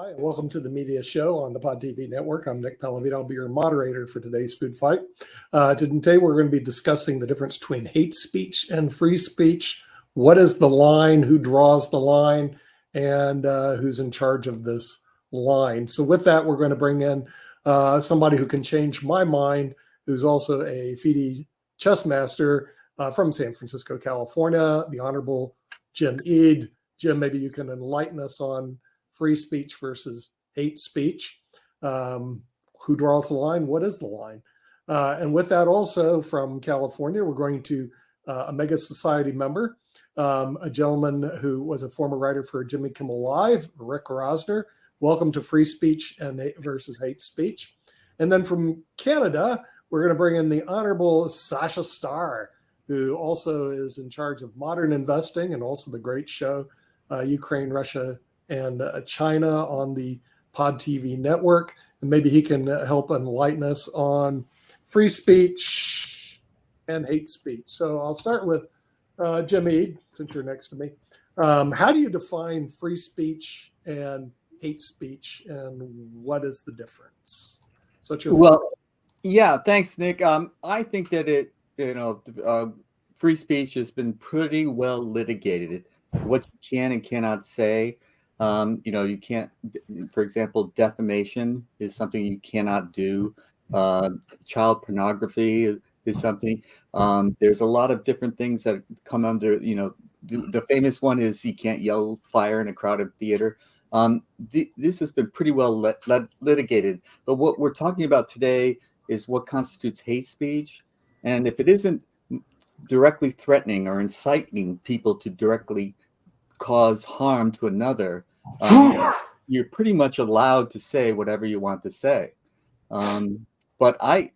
Hi, and welcome to the Media Show on the Pod TV Network. I'm Nick Pellavito. I'll be your moderator for today's Food Fight. Today, we're going to be discussing the difference between hate speech and free speech. What is the line? Who draws the line? And who's in charge of this line? So with that, we're going to bring in somebody who can change my mind, who's also a FIDE chess master from San Francisco, California, the Honorable Jim Eade. Jim, maybe you can enlighten us on free speech versus hate speech. Who draws the line? What is the line? And with that, also from California, we're going to a Mega Society member, a gentleman who was a former writer for Jimmy Kimmel Live, Rick Rosner. Welcome to Free Speech and versus Hate Speech. And then from Canada, we're going to bring in the Honorable Sasha Starr, who also is in charge of modern investing and also the great show Ukraine, Russia, and China on the Pod TV network. And maybe he can help enlighten us on free speech and hate speech. So I'll start with Jim Eade, since you're next to me. How do you define free speech and hate speech, and what is the difference? So it's your yeah, thanks, Nick. I think that free speech has been pretty well litigated. What you can and cannot say. You can't, for example, defamation is something you cannot do. Child pornography is something. There's a lot of different things that come under, the famous one is you can't yell fire in a crowded theater. This has been pretty well litigated. But what we're talking about today is what constitutes hate speech. And if it isn't directly threatening or inciting people to directly cause harm to another, you're pretty much allowed to say whatever you want to say. But I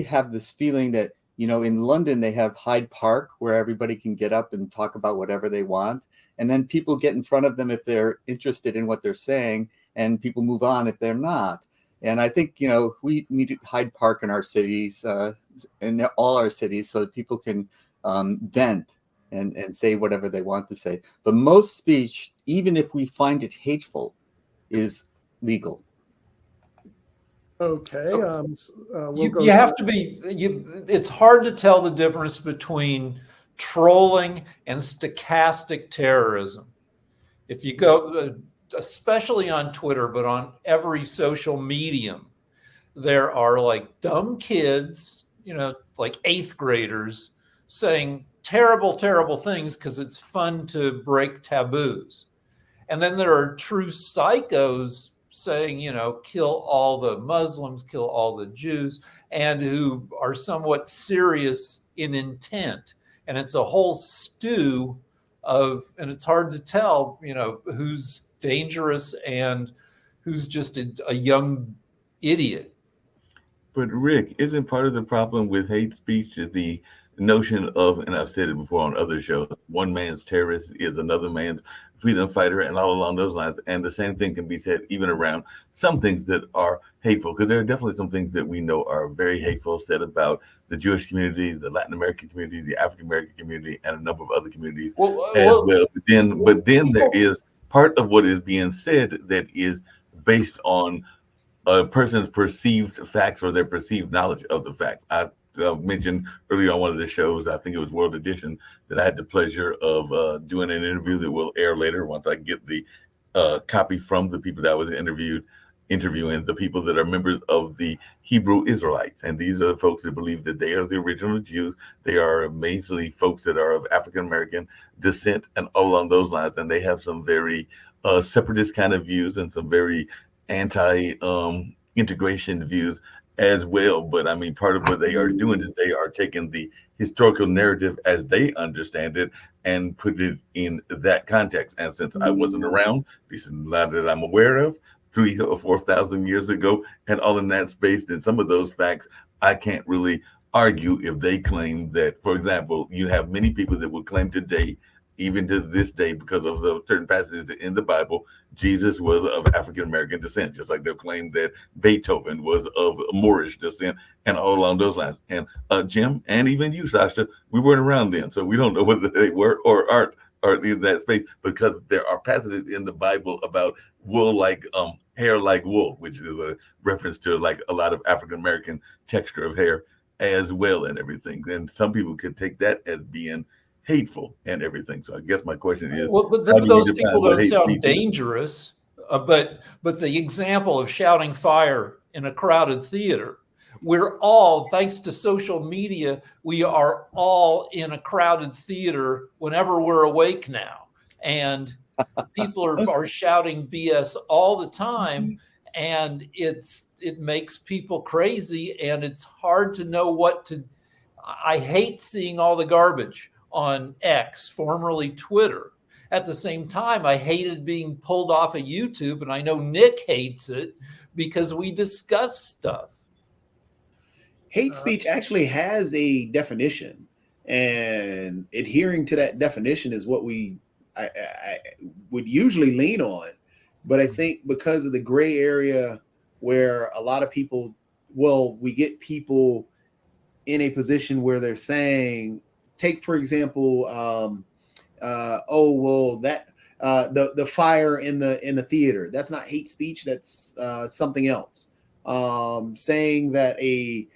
have this feeling that, in London, they have Hyde Park where everybody can get up and talk about whatever they want. And then people get in front of them if they're interested in what they're saying, and people move on if they're not. And I think, we need Hyde Park in our cities, in all our cities, so that people can vent and say whatever they want to say. But most speech, even if we find it hateful, is legal. Okay. You have to be, it's hard to tell the difference between trolling and stochastic terrorism. If you go, especially on Twitter, but on every social medium, there are like dumb kids, like 8th graders saying terrible, terrible things because it's fun to break taboos. And then there are true psychos saying, kill all the Muslims, kill all the Jews, and who are somewhat serious in intent. And it's a whole stew and it's hard to tell, who's dangerous and who's just a young idiot. But Rick, isn't part of the problem with hate speech the notion of, and I've said it before on other shows, one man's terrorist is another man's freedom fighter, and all along those lines. And the same thing can be said even around some things that are hateful, because there are definitely some things that we know are very hateful said about the Jewish community, the Latin American community, the African American community, and a number of other communities as well. But then there is part of what is being said that is based on a person's perceived facts or their perceived knowledge of the facts. I mentioned earlier on one of the shows, I think it was World Edition, that I had the pleasure of doing an interview that will air later once I get the copy from the people that I was interviewing, the people that are members of the Hebrew Israelites. And these are the folks that believe that they are the original Jews. They are amazingly folks that are of African-American descent and all along those lines. And they have some very separatist kind of views and some very anti-integration views as well. But I mean, part of what they are doing is they are taking the historical narrative as they understand it and put it in that context. And since I wasn't around, at least not that I'm aware of, 3,000 or 4,000 years ago, and all in that space, then some of those facts, I can't really argue if they claim that, for example, you have many people that would claim today, even to this day, because of the certain passages in the Bible, Jesus was of African-American descent, just like they'll claim that Beethoven was of Moorish descent and all along those lines. And Jim, and even you, Sasha, we weren't around then, so we don't know whether they were or or in that space, because there are passages in the Bible about wool like hair like wool, which is a reference to like a lot of African American texture of hair as well and everything. And some people could take that as being hateful and everything. So I guess my question is, well, but how do you those define people what don't hate sound speech is? dangerous. But the example of shouting fire in a crowded theater, we're all, thanks to social media, we are all in a crowded theater whenever we're awake now. And people are shouting BS all the time. And it makes people crazy. And it's hard to know what to. I hate seeing all the garbage on X, formerly Twitter. At the same time, I hated being pulled off of YouTube, and I know Nick hates it because we discuss stuff. Hate speech actually has a definition, and adhering to that definition is what I would usually lean on. But I think because of the gray area where a lot of people, we get people in a position where they're saying, take for example, the fire in the theater, that's not hate speech, that's something else. Saying that a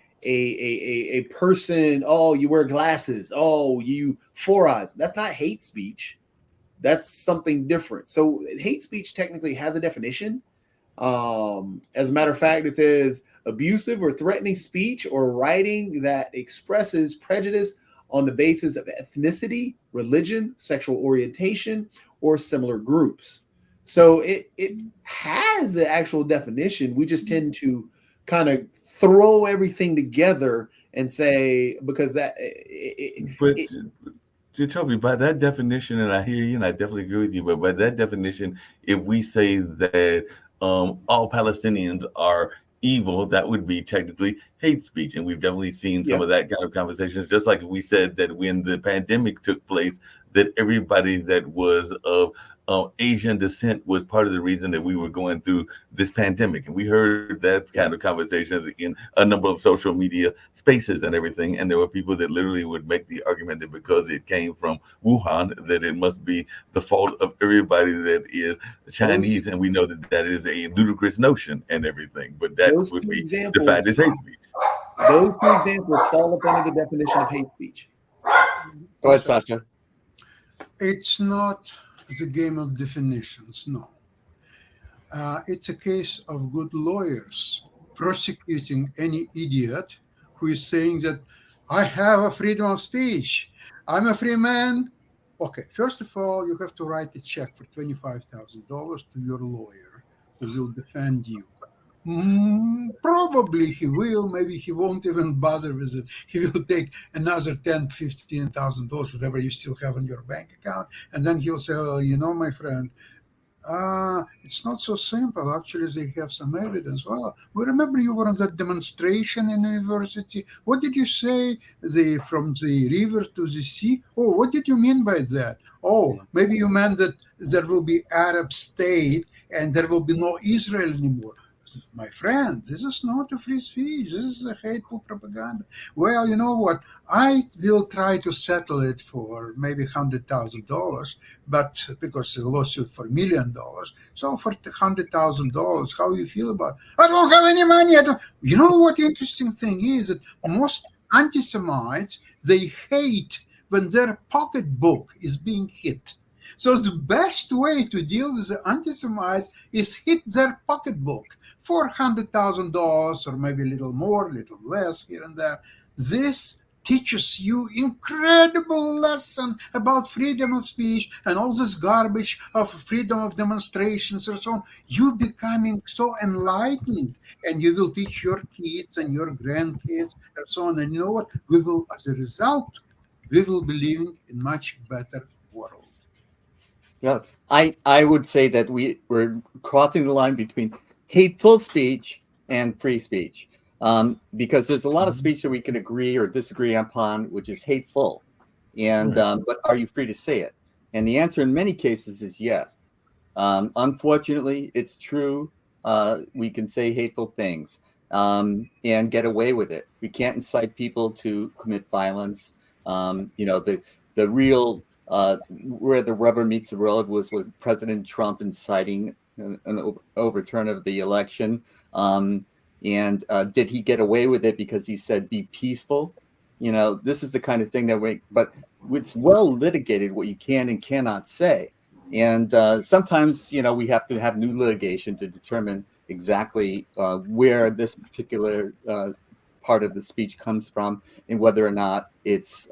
person, oh, you wear glasses, oh, you 4 eyes, that's not hate speech, that's something different. So hate speech technically has a definition. As a matter of fact, it says abusive or threatening speech or writing that expresses prejudice on the basis of ethnicity, religion, sexual orientation, or similar groups. So it has an actual definition. We just tend to kind of throw everything together and say, because that. Jacoby, by that definition, and I hear you, and I definitely agree with you, but by that definition, if we say that all Palestinians are evil, that would be technically hate speech. And we've definitely seen some of that kind of conversations, just like we said that when the pandemic took place, that everybody that was of Asian descent was part of the reason that we were going through this pandemic. And we heard that kind of conversations in a number of social media spaces and everything. And there were people that literally would make the argument that because it came from Wuhan, that it must be the fault of everybody that is Chinese. And we know that that is a ludicrous notion and everything, but that would be defined as hate speech. Those two examples fall up under the definition of hate speech. Go ahead, Sasha. It's not the game of definitions, no. It's a case of good lawyers prosecuting any idiot who is saying that I have a freedom of speech, I'm a free man. Okay, first of all, you have to write a check for $25,000 to your lawyer who will defend you. Probably he will, maybe he won't even bother with it. He will take another $10,000, $15,000, whatever you still have in your bank account, and then he'll say, oh, you know, my friend, it's not so simple. Actually, they have some evidence. Well, we remember you were on that demonstration in university. What did you say? From the river to the sea? Oh, what did you mean by that? Oh, maybe you meant that there will be Arab state and there will be no Israel anymore. My friend, this is not a free speech. This is a hateful propaganda. Well, you know what? I will try to settle it for maybe $100,000, but because a lawsuit for $1 million. So for $100,000, how you feel about it? I don't have any money. You know what the interesting thing is that most anti-Semites, they hate when their pocketbook is being hit. So the best way to deal with the anti-Semites is hit their pocketbook for $100,000 or maybe a little more, a little less here and there. This teaches you incredible lesson about freedom of speech and all this garbage of freedom of demonstrations and so on. You becoming so enlightened, and you will teach your kids and your grandkids and so on. And you know what? We will, as a result, we will be living in much better world. Yeah, I would say that we're crossing the line between hateful speech and free speech, because there's a lot of speech that we can agree or disagree upon, which is hateful, and but are you free to say it? And the answer in many cases is yes. Unfortunately, it's true. We can say hateful things and get away with it. We can't incite people to commit violence. You know, the real where the rubber meets the road was President Trump inciting an overturn of the election. And did he get away with it because he said be peaceful? This is the kind of thing but it's well litigated what you can and cannot say. And sometimes, we have to have new litigation to determine exactly where this particular part of the speech comes from and whether or not it's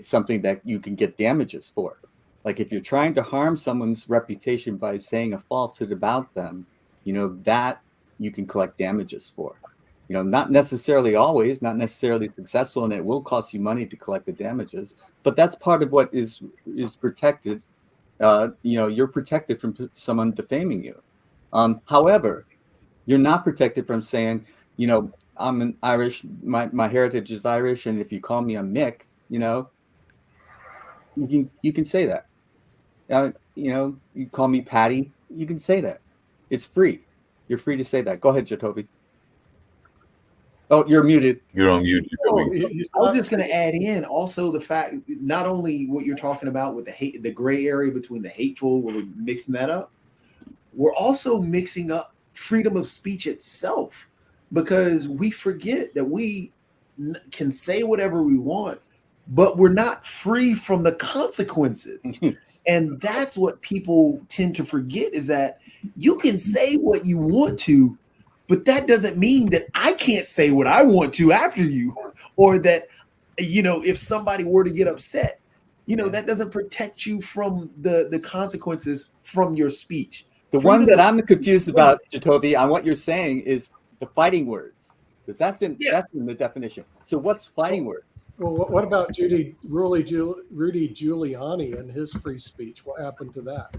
something that you can get damages for. Like if you're trying to harm someone's reputation by saying a falsehood about them, that you can collect damages for. Not necessarily always, not necessarily successful, and it will cost you money to collect the damages, but that's part of what is protected. You're protected from someone defaming you. However, you're not protected from saying, I'm an Irish, my heritage is Irish, and if you call me a Mick, you can say that. You call me Patty, you can say that. It's free. You're free to say that. Go ahead, Jacoby. Oh, you're muted. You're on mute. I was just going to add in also the fact, not only what you're talking about with the gray area between the hateful, we're mixing that up. We're also mixing up freedom of speech itself, because we forget that we can say whatever we want, but we're not free from the consequences. And that's what people tend to forget, is that you can say what you want to, but that doesn't mean that I can't say what I want to after you, or that, if somebody were to get upset, that doesn't protect you from the consequences from your speech. The one that I'm confused about, Jacoby, on what you're saying is the fighting words, because that's in the definition. So what's fighting words? Well, what about Rudy Giuliani and his free speech? What happened to that?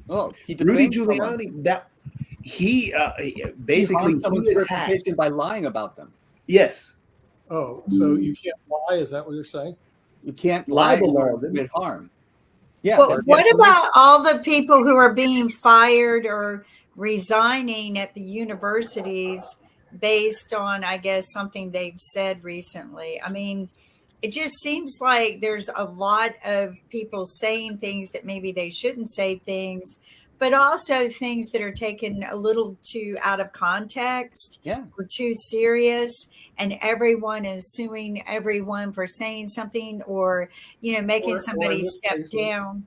Oh, Rudy Giuliani, he basically reputation by lying about them. Yes. Oh, so you can't lie? Is that what you're saying? You can't lie or commit harm. Yeah. Well, what about all the people who are being fired or resigning at the universities based on, I guess, something they've said recently? I mean, it just seems like there's a lot of people saying things that maybe they shouldn't say things, but also things that are taken a little too out of context or too serious. And everyone is suing everyone for saying something or, making somebody step down.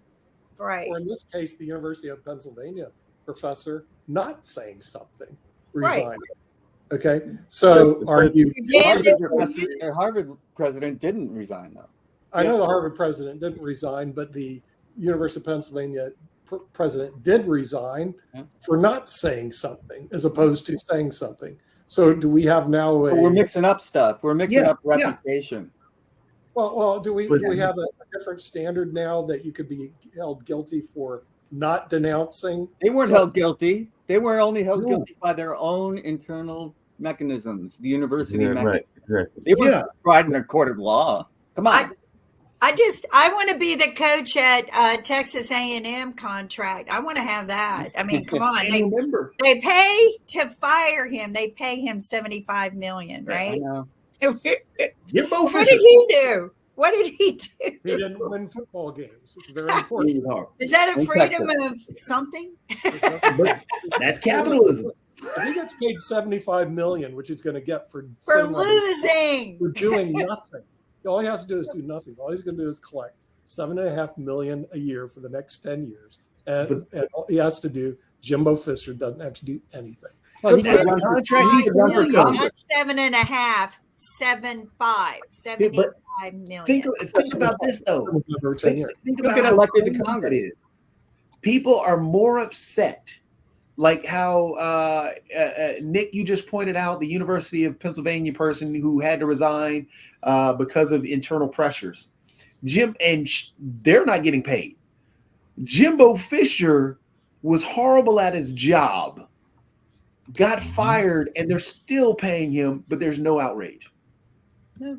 Right. Or in this case, the University of Pennsylvania professor not saying something, resigning. Right. Okay. So are you? The Harvard president didn't resign, though. I know the Harvard president didn't resign, but the University of Pennsylvania president did resign for not saying something as opposed to saying something. So do we have now we're mixing up stuff. We're mixing up reputation. Well, do we have a different standard now that you could be held guilty for not denouncing? They weren't held guilty. They were only held guilty by their own internal mechanisms, the university mechanisms. Right, exactly. They weren't tried in a court of law. Come on. I want to be the coach at Texas A&M contract. I want to have that. I mean, come on. They pay to fire him. They pay him $75 million, right? What did he do? What did he do? He didn't win football games. It's very important. Is that a freedom of something? That's capitalism. If he gets paid $75 million, which he's going to get for losing, for doing nothing. All he has to do is do nothing. All he's going to do is collect $7.5 million a year for the next 10 years. And all he has to do, Jimbo Fisher doesn't have to do anything. Well, he's got a contract. Not 7.5, 75 million. Think about this, though. Think about how elected to Congress. People are more upset. Like how Nick, you just pointed out the University of Pennsylvania person who had to resign because of internal pressures. They're not getting paid. Jimbo Fisher was horrible at his job, got fired, and they're still paying him, but there's no outrage. No.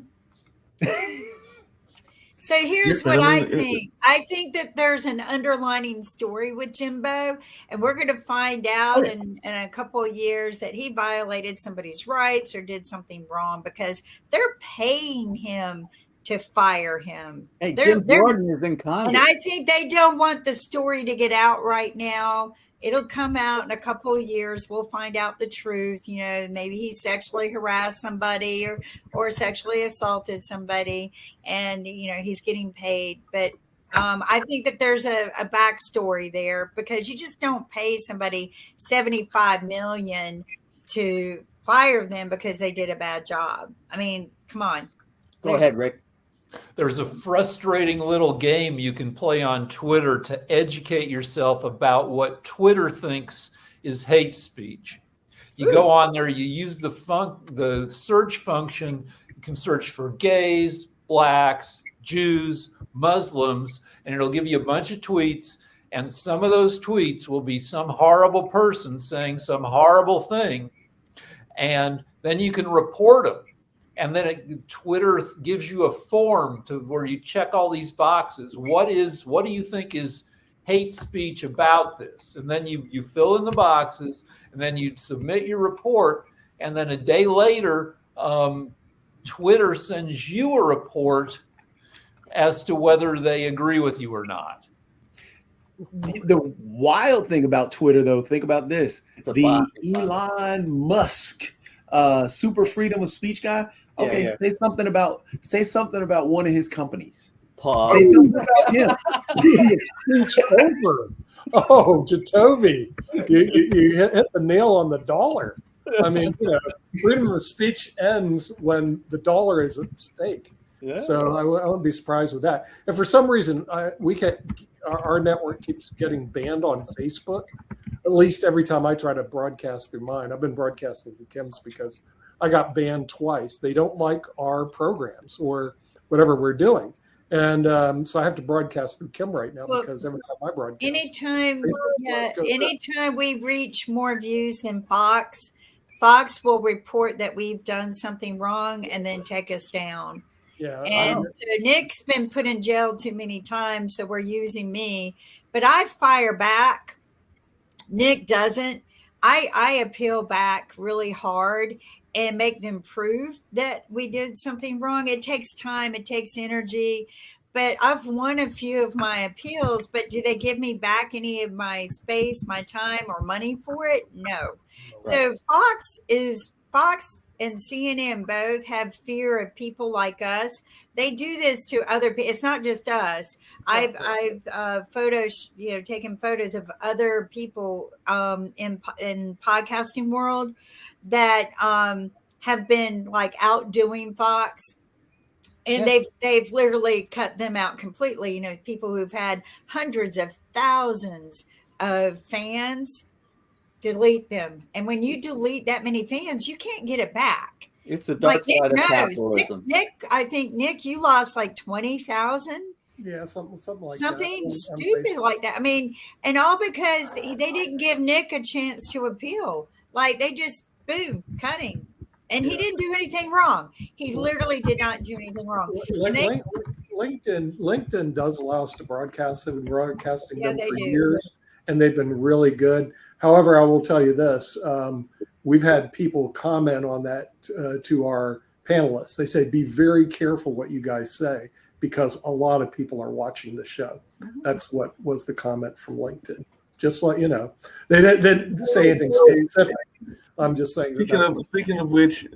So here's what I think. I think that there's an underlining story with Jimbo, and we're going to find out in a couple of years that he violated somebody's rights or did something wrong because they're paying him to fire him. Hey, Jim Jordan is in Congress. And I think they don't want the story to get out right now. It'll come out in a couple of years. We'll find out the truth. You know, maybe he sexually harassed somebody or sexually assaulted somebody, and, you know, he's getting paid. But I think that there's a backstory there, because you just don't pay somebody $75 million to fire them because they did a bad job. I mean, come on. Go ahead, Rick. There's a frustrating little game you can play on Twitter to educate yourself about what Twitter thinks is hate speech. You go on there, you use the search function. You can search for gays, blacks, Jews, Muslims, and it'll give you a bunch of tweets. And some of those tweets will be some horrible person saying some horrible thing. And then you can report them. And then Twitter gives you a form where you check all these boxes. What do you think is hate speech about this? And then you fill in the boxes, and then you submit your report. And then a day later, Twitter sends you a report as to whether they agree with you or not. The wild thing about Twitter, though, think about this: the Elon Musk super freedom of speech guy. Okay, say something about one of his companies. Say something about him. Speech over. Oh, Jatovi, you hit the nail on the dollar. I mean, you know, freedom of speech ends when the dollar is at stake. Yeah. So I wouldn't be surprised with that. And for some reason, our network keeps getting banned on Facebook. At least every time I try to broadcast through mine. I've been broadcasting through Kim's because I got banned twice. They don't like our programs or whatever we're doing. And so I have to broadcast through Kim right now, because every time I broadcast. Anytime we reach more views than Fox will report that we've done something wrong and then take us down. Yeah. And so Nick's been put in jail too many times, so we're using me. But I fire back. Nick doesn't. I appeal back really hard and make them prove that we did something wrong. It takes time. It takes energy. But I've won a few of my appeals, but do they give me back any of my space, my time, or money for it? No. Right. So Fox and CNN both have fear of people like us. They do this to other people. It's not just us. I've taken photos of other people in podcasting world that have been like outdoing Fox. And they've literally cut them out completely. You know, people who've had hundreds of thousands of fans, delete them. And when you delete that many fans, you can't get it back. It's the dark side of capitalism. Nick, you lost like 20,000. Yeah, something like something stupid like that. I mean, and all because they didn't give Nick a chance to appeal. Like they just cutting. And he didn't do anything wrong. He literally did not do anything wrong. LinkedIn does allow us to broadcast. They've been broadcasting them for years, and they've been really good. However, I will tell you this. We've had people comment on that to our panelists. They say, be very careful what you guys say, because a lot of people are watching the show. Mm-hmm. That's what was the comment from LinkedIn. Just let you know. They didn't say anything specific. I'm just saying. Speaking of which,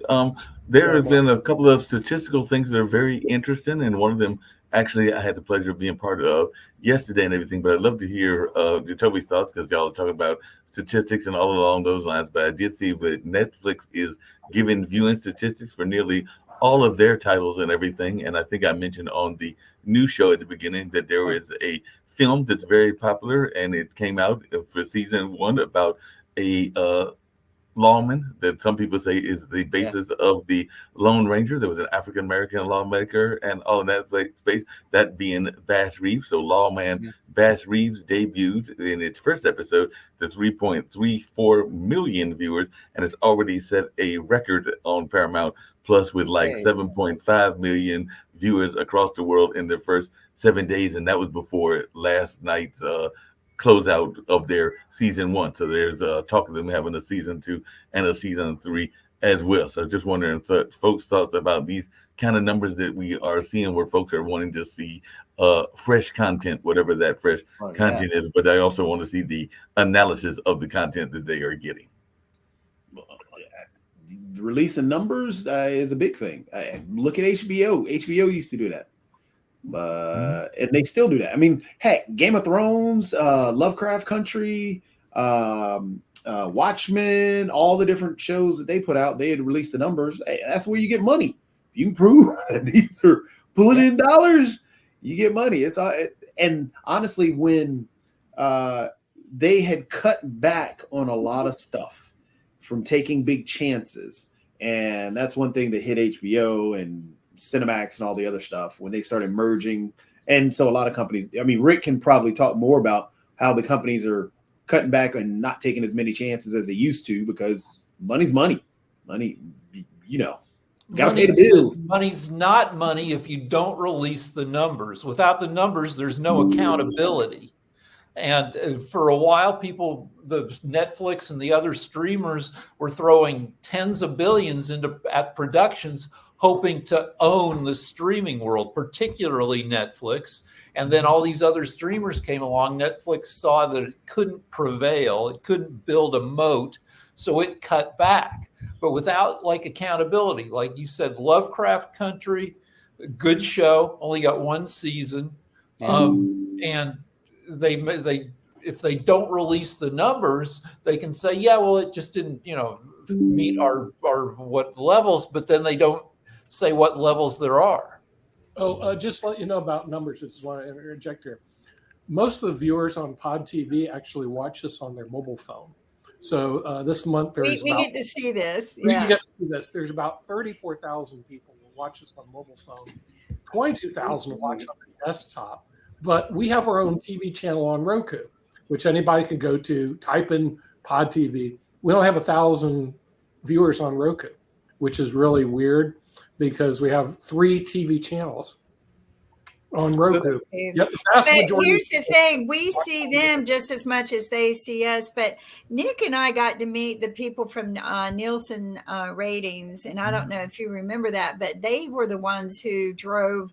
there have been a couple of statistical things that are very interesting, and one of them, actually, I had the pleasure of being part of yesterday and everything. But I'd love to hear Toby's thoughts, because y'all are talking about statistics and all along those lines. But I did see that Netflix is giving viewing statistics for nearly all of their titles and everything. And I think I mentioned on the news show at the beginning that there is a film that's very popular, and it came out for season 1 about a lawman that some people say is the basis of the Lone Ranger. There was an African-American lawmaker and all in that space, that being Bass Reeves. So Lawman Bass Reeves debuted in its first episode to 3.34 million viewers, and it's already set a record on Paramount Plus with like 7.5 million viewers across the world in their first 7 days, and that was before last night's closeout of their season 1. So there's talk of them having a season 2 and a season 3 as well. So just wondering, so folks' thoughts about these kind of numbers that we are seeing, where folks are wanting to see fresh content, whatever that fresh content is, but I also want to see the analysis of the content that they are getting. Releasing numbers is a big thing. Look at HBO. HBO used to do that. And they still do that. I mean, heck, Game of Thrones, Lovecraft Country, Watchmen, all the different shows that they put out, they had released the numbers. Hey, that's where you get money. If you can prove that these are pulling in dollars, you get money. And honestly, when they had cut back on a lot of stuff from taking big chances, and that's one thing that hit HBO and Cinemax and all the other stuff when they started merging. And so a lot of companies, I mean, Rick can probably talk more about how the companies are cutting back and not taking as many chances as they used to, because money's money. Money, you know, gotta pay the bills. Money's not money if you don't release the numbers. Without the numbers, there's no accountability. And for a while, the Netflix and the other streamers were throwing tens of billions at productions, hoping to own the streaming world, particularly Netflix. And then all these other streamers came along. Netflix saw that it couldn't prevail. It couldn't build a moat. So it cut back. But without accountability, like you said, Lovecraft Country, good show, only got one season. And they if they don't release the numbers, they can say, yeah, well, it just didn't, meet our what levels, but then they don't say what levels there are. Just to let you know about numbers, this is why I interject here. Most of the viewers on Pod TV actually watch this on their mobile phone. So this month there's we get to see this. We get to see this. There's about 34,000 people who watch this on mobile phone. 22,000 watch on the desktop. But we have our own TV channel on Roku, which anybody can go to, type in Pod TV. We don't have 1,000 viewers on Roku, which is really weird because we have 3 TV channels on Roku. Yep, but here's the thing. We see them just as much as they see us. But Nick and I got to meet the people from Nielsen ratings. And I don't know if you remember that, but they were the ones who drove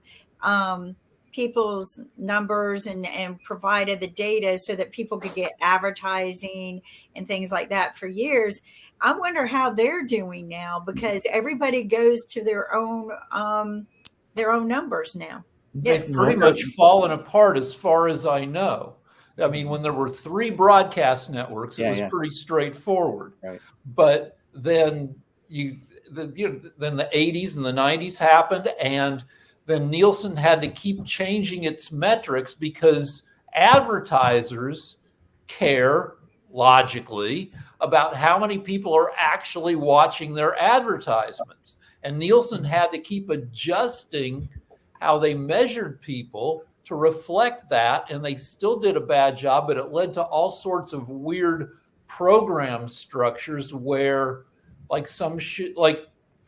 people's numbers and provided the data so that people could get advertising and things like that for years. I wonder how they're doing now, because everybody goes to their own numbers now. They've pretty much fallen apart as far as I know. I mean, when there were 3 broadcast networks, it was pretty straightforward. Right. But then then the 80s and the 90s happened, and then Nielsen had to keep changing its metrics because advertisers care, logically, about how many people are actually watching their advertisements. And Nielsen had to keep adjusting how they measured people to reflect that. And they still did a bad job, but it led to all sorts of weird program structures where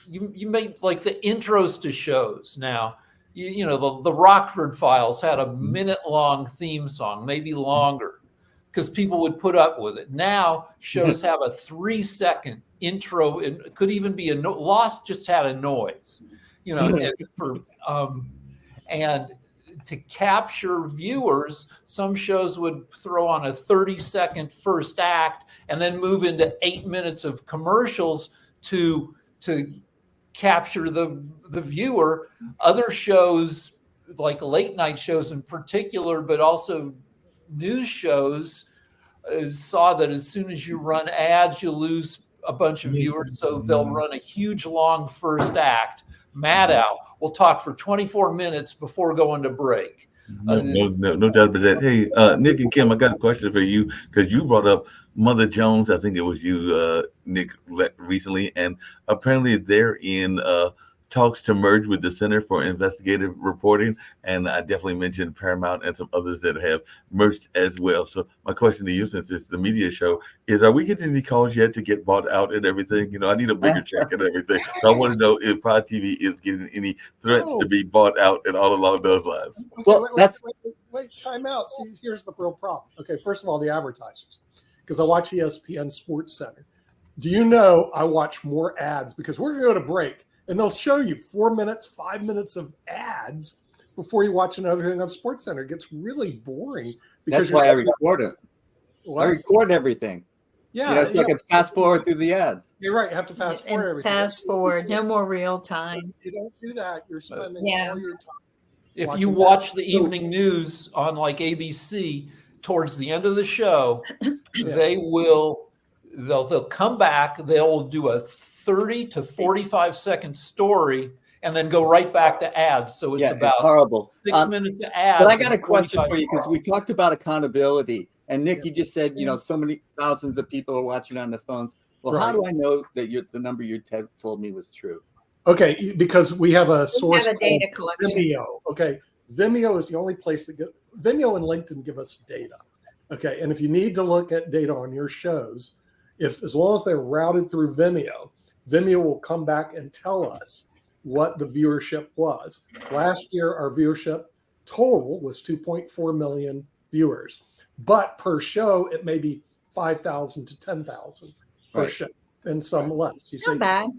you made the intros to shows now. The Rockford Files had a minute-long theme song, maybe longer, because people would put up with it. Now shows have a 3-second intro. It could even be Lost just had a noise, and to capture viewers, some shows would throw on a 30-second first act and then move into 8 minutes of commercials to capture the viewer. Other shows, like late night shows in particular, but also news shows, saw that as soon as you run ads, you lose a bunch of viewers. So they'll run a huge long first act. Maddow will talk for 24 minutes before going to break. No doubt about that. Hey, Nick and Kim, I got a question for you, because you brought up Mother Jones. I think it was you, Nick, recently, and apparently they're in talks to merge with the Center for Investigative Reporting, and I definitely mentioned Paramount and some others that have merged as well. So my question to you, since it's the media show, is: are we getting any calls yet to get bought out and everything? I need a bigger check and everything. So I want to know if Pod TV is getting any threats to be bought out and all along those lines. Well, wait, time out. See, here's the real problem. Okay, first of all, the advertisers, because I watch ESPN Sports Center. Do you know I watch more ads because we're going to go to break and they'll show you 4 minutes, 5 minutes of ads before you watch another thing on SportsCenter. It gets really boring because That's why I record it. What? I record everything. Yeah, you know, so I can fast forward through the ads. You're right. You have to fast forward And everything. fast forward, no more real time. If you don't do that, you're spending Yeah. all your time. If watching you that. watch the evening news on like ABC towards the end of the show, they'll come back, they'll do a 30 to 45 second story and then go right back to ads. So it's about it's horrible. 6 minutes of ads. But I got a question 45 for you because we talked about accountability. And Nick, you just said, you know, so many thousands of people are watching on the phones. Well, how do I know that the number you told me was true? Okay, because we have a source have a data collection. Vimeo. Okay, Vimeo is the only place that Vimeo and LinkedIn give us data. Okay, and if you need to look at data on your shows, as long as they're routed through Vimeo, Vimeo will come back and tell us what the viewership was. Last year, our viewership total was 2.4 million viewers, but per show it may be 5,000 to 10,000 per show, and some less. You Not bad.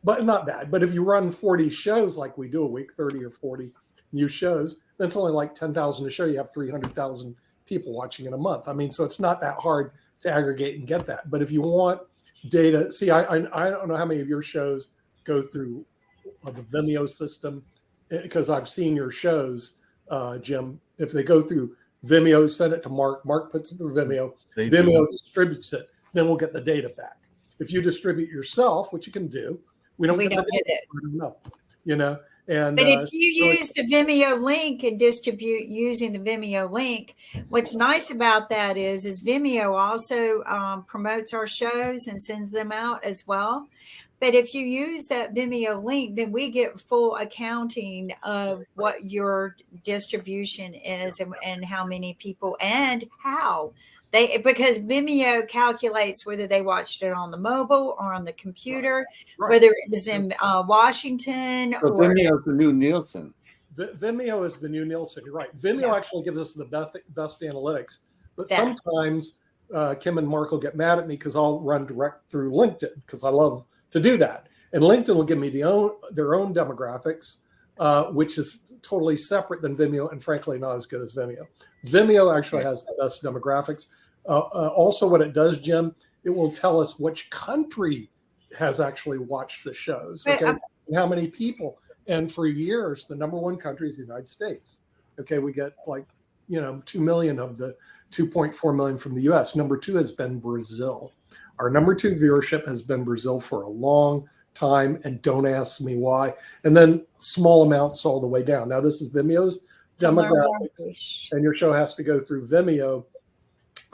But not bad. But if you run 40 shows like we do a week, 30 or 40 new shows, that's only like 10,000 a show. You have 300,000 people watching in a month. I mean, so it's not that hard to aggregate and get that. But if you want data, see, I don't know how many of your shows go through the Vimeo system, because I've seen your shows, Jim. If they go through Vimeo, send it to Mark. Mark puts it through Vimeo. Vimeo distributes it. Then we'll get the data back. If you distribute yourself, which you can do, we don't get it. No, you know. And but if you use the Vimeo link and distribute using the Vimeo link, what's nice about that is Vimeo also promotes our shows and sends them out as well. But if you use that Vimeo link, then we get full accounting of what your distribution is and how many people and how. Because Vimeo calculates whether they watched it on the mobile or on the computer, whether it was in Washington. So Vimeo is the new Nielsen. Vimeo is the new Nielsen. You're right. Vimeo actually gives us the best analytics, but sometimes Kim and Mark will get mad at me because I'll run direct through LinkedIn because I love to do that. And LinkedIn will give me their own demographics, which is totally separate than Vimeo and frankly not as good as Vimeo. Vimeo actually has the best demographics. Also what it does, Jim, it will tell us which country has actually watched the shows, okay, and how many people. And for years, the number one country is the United States. Okay, we get 2 million of the 2.4 million from the US. Number two has been Brazil. Our number two viewership has been Brazil for a long time, and don't ask me why. And then small amounts all the way down. Now this is Vimeo's demographics, and your show has to go through Vimeo.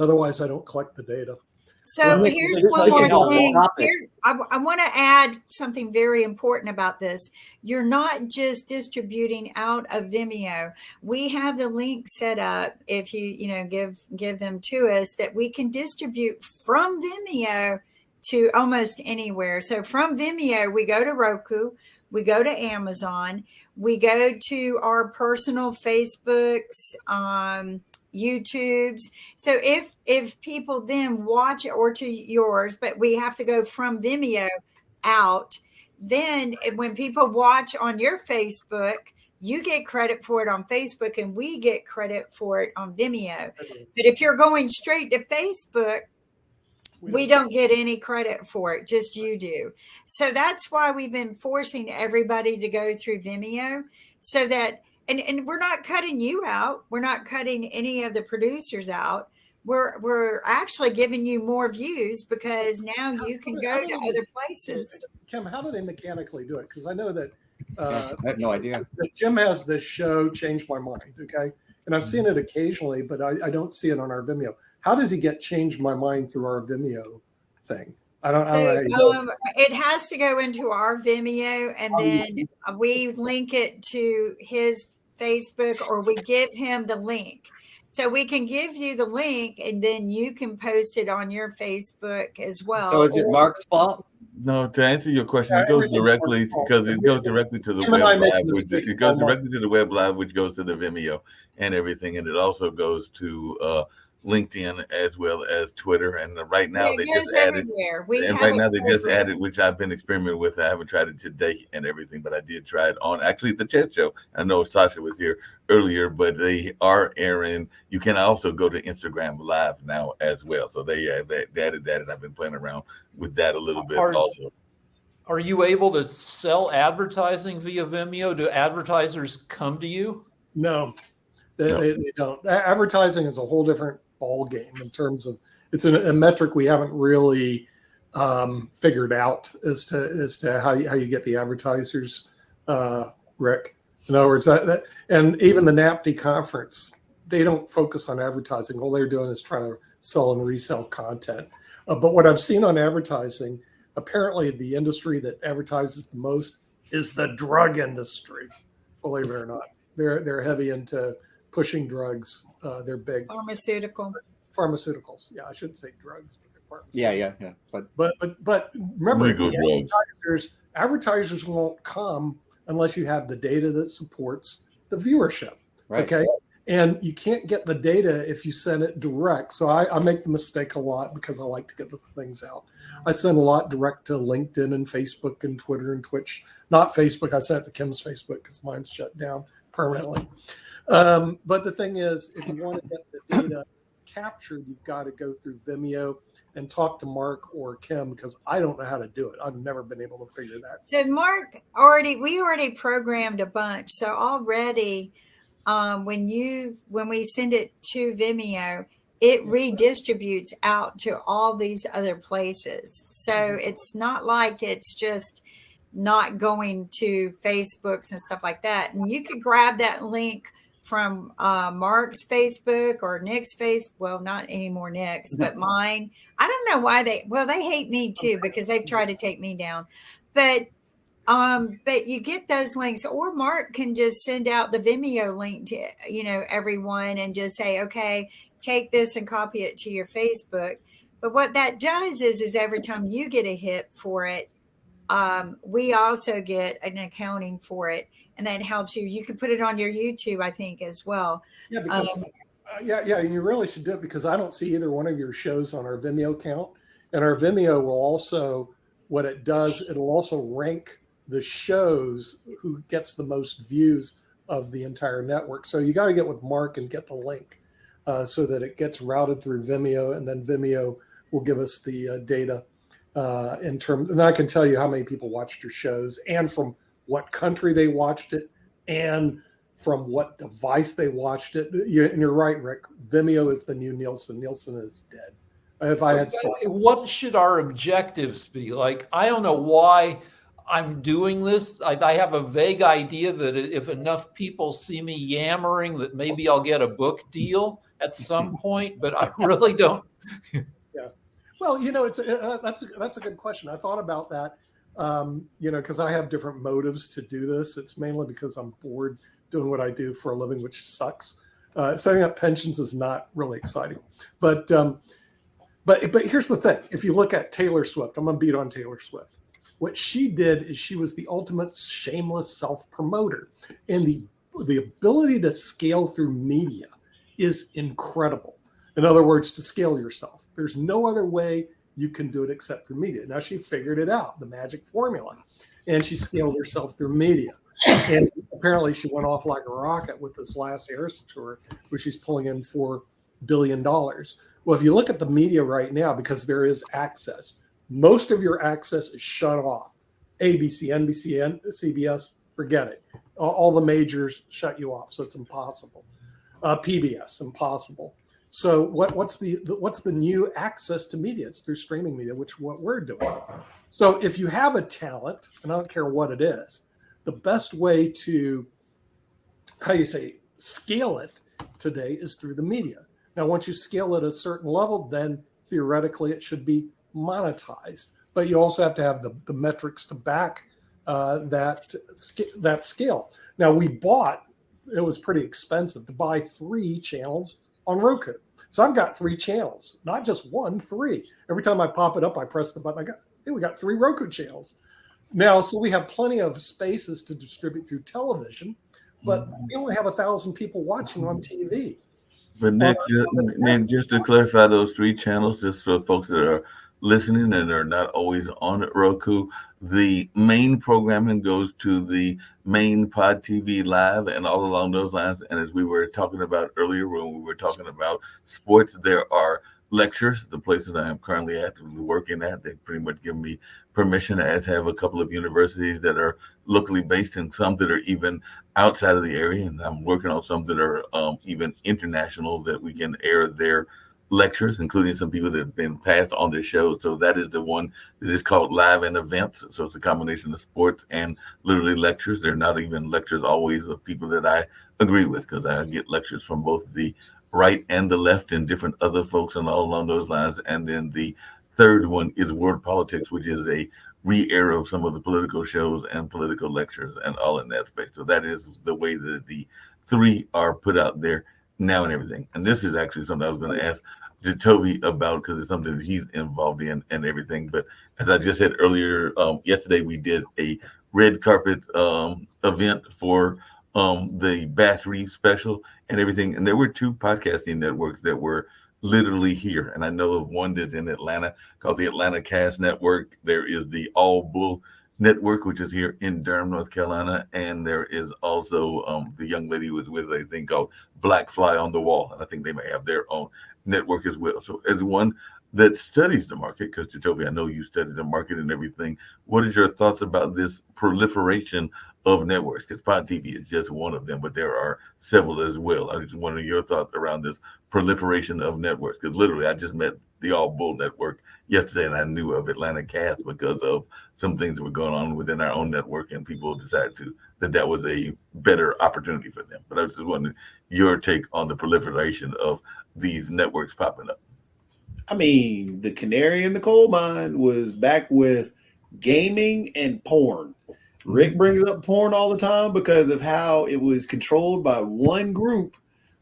Otherwise, I don't collect the data. So here's one more thing. I want to add something very important about this. You're not just distributing out of Vimeo. We have the link set up, if you give them to us, that we can distribute from Vimeo to almost anywhere. So from Vimeo, we go to Roku, we go to Amazon, we go to our personal Facebooks, YouTubes. So if people then watch it, or to yours, but we have to go from Vimeo out, then when people watch on your Facebook, you get credit for it on Facebook and we get credit for it on Vimeo. But if you're going straight to Facebook, we don't get any credit for it, just you do. So that's why we've been forcing everybody to go through Vimeo, so that and we're not cutting you out. We're not cutting any of the producers out. We're actually giving you more views because now you can go to other places. Kim, how do they mechanically do it? Because I know that I have no idea. That Jim has this show, Change My Mind, okay? And I've seen it occasionally, but I don't see it on our Vimeo. How does he get Change My Mind through our Vimeo thing? I don't know. It has to go into our Vimeo, and then we link it to his Facebook, or we give him the link. So we can give you the link, and then you can post it on your Facebook as well. So is it Mark's fault? No, to answer your question, it goes directly because it goes directly to the web live. It goes directly to the web live, which goes to the Vimeo and everything, and it also goes to LinkedIn as well as Twitter. And right now Yeah, they it just goes added, everywhere. We and have right it now they just for added, which I've been experimenting with. I haven't tried it today and everything, but I did try it on actually the chess show. I know Sasha was here earlier, but they are airing. You can also go to Instagram Live now as well. So they added that, and I've been playing around with that a little bit also. Are you able to sell advertising via Vimeo? Do advertisers come to you? No, No. they don't. Advertising is a whole different ball game in terms of it's a metric we haven't really figured out as to how you get the advertisers, Rick. In other words, and even the NAPD conference, they don't focus on advertising. All they're doing is trying to sell and resell content. But what I've seen on advertising, apparently the industry that advertises the most is the drug industry. Believe it or not, they're heavy into pushing drugs. They're big pharmaceuticals. Yeah, I shouldn't say drugs, but they're pharmaceuticals. Yeah. But remember, Legal drugs. advertisers won't come unless you have the data that supports the viewership. Right. Okay. And you can't get the data if you send it direct. So I make the mistake a lot because I like to get the things out. I send a lot direct to LinkedIn and Facebook and Twitter and Twitch. Not Facebook. I sent it to Kim's Facebook because mine's shut down permanently. But the thing is, if you want to get the data captured, you've got to go through Vimeo and talk to Mark or Kim because I don't know how to do it. I've never been able to figure that. So Mark we already programmed a bunch. So already when we send it to Vimeo, it redistributes out to all these other places. So it's not like it's just not going to Facebooks and stuff like that. And you could grab that link from Mark's Facebook or Nick's well, not anymore Nick's, but mine. I don't know why they hate me too because they've tried to take me down. But you get those links, or Mark can just send out the Vimeo link to everyone and just say, okay, take this and copy it to your Facebook. But what that does is every time you get a hit for it, we also get an accounting for it, and that helps you. You can put it on your YouTube, I think, as well. Yeah, because and you really should do it because I don't see either one of your shows on our Vimeo account, and our Vimeo will also, what it does, it'll also rank the shows who gets the most views of the entire network. So you got to get with Mark and get the link so that it gets routed through Vimeo, and then Vimeo will give us the data in terms. And I can tell you how many people watched your shows and from what country they watched it and from what device they watched it. And you're right, Rick. Vimeo is the new Nielsen. Nielsen is dead. What should our objectives be? Like, I don't know why I'm doing this. I have a vague idea that if enough people see me yammering, that maybe I'll get a book deal at some point, but I really don't. Yeah. Well, that's a good question. I thought about that, because I have different motives to do this. It's mainly because I'm bored doing what I do for a living, which sucks. Setting up pensions is not really exciting, but here's the thing. If you look at Taylor Swift, I'm going to beat on Taylor Swift. What she did is she was the ultimate shameless self-promoter, and the ability to scale through media is incredible. In other words, to scale yourself. There's no other way you can do it except through media. Now she figured it out, the magic formula, and she scaled herself through media. And apparently she went off like a rocket with this last Eras tour, where she's pulling in $4 billion. Well, if you look at the media right now, because there is access, most of your access is shut off. ABC, NBC, CBS, forget it. All the majors shut you off, so it's impossible. PBS, impossible. So what's the new access to media? It's through streaming media, which is what we're doing. So if you have a talent, and I don't care what it is, the best way to, scale it today is through the media. Now, once you scale it at a certain level, then theoretically it should be monetized. But you also have to have the metrics to back that scale. Now, it was pretty expensive to buy 3 channels on Roku. So I've got 3 channels, not just 1, 3. Every time I pop it up, I press the button. We got 3 Roku channels. Now, so we have plenty of spaces to distribute through television, but we only have 1,000 people watching on TV. But Nick, just to clarify those three channels, just for folks that are listening and are not always on Roku, the main programming goes to the main Pod TV Live and all along those lines. And as we were talking about earlier, when we were talking about sports, there are lectures. The place that I am currently actively working at, they pretty much give me permission, as have a couple of universities that are locally based and some that are even outside of the area. And I'm working on some that are even international, that we can air their lectures, including some people that have been passed on this show. So that is the one that is called Live and Events. So it's a combination of sports and literally lectures. They're not even lectures always of people that I agree with, because I get lectures from both the right and the left and different other folks and all along those lines. And then the third one is World Politics, which is a re-air of some of the political shows and political lectures and all in that space. So that is the way that the three are put out there now and everything. And this is actually something I was going to ask Jacoby about, because it's something that he's involved in and everything. But as I just said earlier, yesterday we did a red carpet event for the Bass Reef special and everything. And there were two podcasting networks that were literally here. And I know of one that's in Atlanta called the Atlanta Cast Network. There is the All Bull Network, which is here in Durham, North Carolina. And there is also the young lady who was with a thing called Black Fly on the Wall. And I think they may have their own network as well. So as one that studies the market, because Jacoby, I know you study the market and everything, what is your thoughts about this proliferation of networks? Because Pod TV is just one of them, but there are several as well. I just wonder your thoughts around this proliferation of networks, because literally I just met the All Bull Network yesterday, and I knew of Atlanta Cast because of some things that were going on within our own network, and people decided that was a better opportunity for them. But I was just wondering your take on the proliferation of these networks popping up. I mean, the canary in the coal mine was back with gaming and porn. Rick brings up porn all the time because of how it was controlled by one group,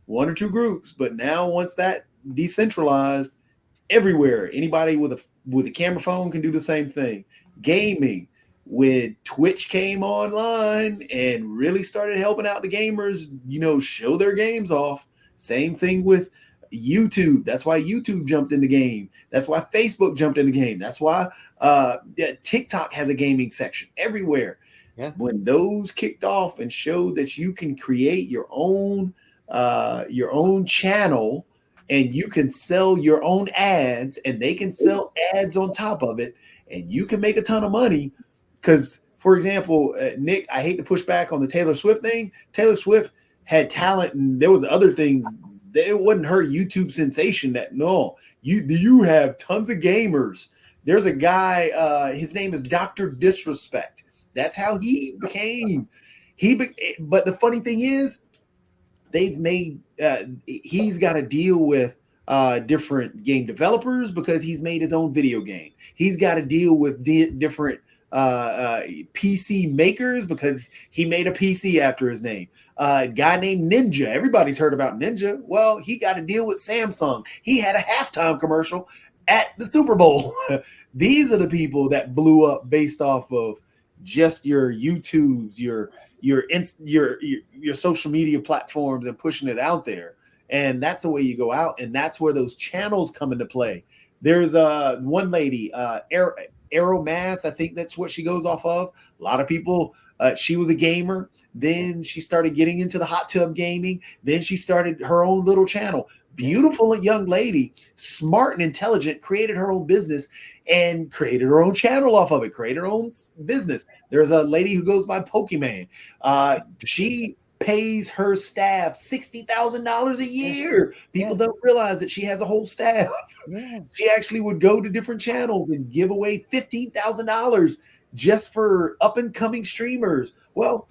one or two groups. But now once that decentralized, everywhere, anybody with a camera phone can do the same thing. Gaming, when Twitch came online and really started helping out the gamers, show their games off. Same thing with YouTube. That's why YouTube jumped in the game. That's why Facebook jumped in the game. That's why TikTok has a gaming section everywhere. Yeah. When those kicked off and showed that you can create your own channel, and you can sell your own ads, and they can sell ads on top of it, and you can make a ton of money. Because, for example, Nick, I hate to push back on the Taylor Swift thing. Taylor Swift had talent, and there was other things. It wasn't her YouTube sensation you have tons of gamers. There's a guy, his name is Dr. Disrespect. That's how he became. But the funny thing is, they've made he's got to deal with different game developers because he's made his own video game. He's got to deal with different PC makers because he made a PC after his name. A guy named Ninja. Everybody's heard about Ninja. Well, he got to deal with Samsung. He had a halftime commercial at the Super Bowl. These are the people that blew up based off of just your YouTubes, your social media platforms, and pushing it out there. And that's the way you go out, and that's where those channels come into play. There's one lady, Arrow Math, I think that's what she goes off of. A lot of people, she was a gamer. Then she started getting into the hot tub gaming. Then she started her own little channel. Beautiful young lady, smart and intelligent, created her own business and created her own channel off of it, created her own business. There's a lady who goes by Pokemon. She pays her staff $60,000 a year. People don't realize that she has a whole staff. Yeah. She actually would go to different channels and give away $15,000 just for up and coming streamers. Well,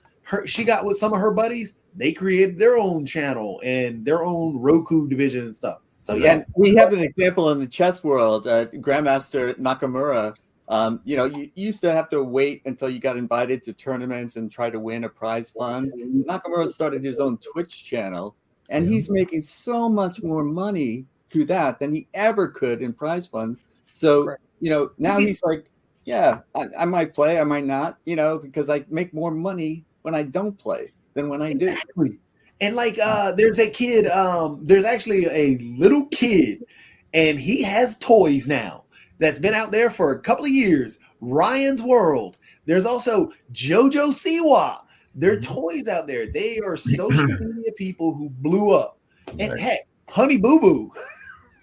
she got with some of her buddies. They created their own channel and their own Roku division and stuff. So yeah, and we have an example in the chess world. Grandmaster Nakamura. You used to have to wait until you got invited to tournaments and try to win a prize fund. Nakamura started his own Twitch channel, and he's making so much more money through that than he ever could in prize fund. So, now he's like, yeah, I might play, I might not, because I make more money when I don't play than when I do. And like there's a kid, there's actually a little kid, and he has toys now that's been out there for a couple of years. Ryan's World. There's also JoJo Siwa. They're toys out there. They are social media people who blew up. And heck, Honey Boo Boo.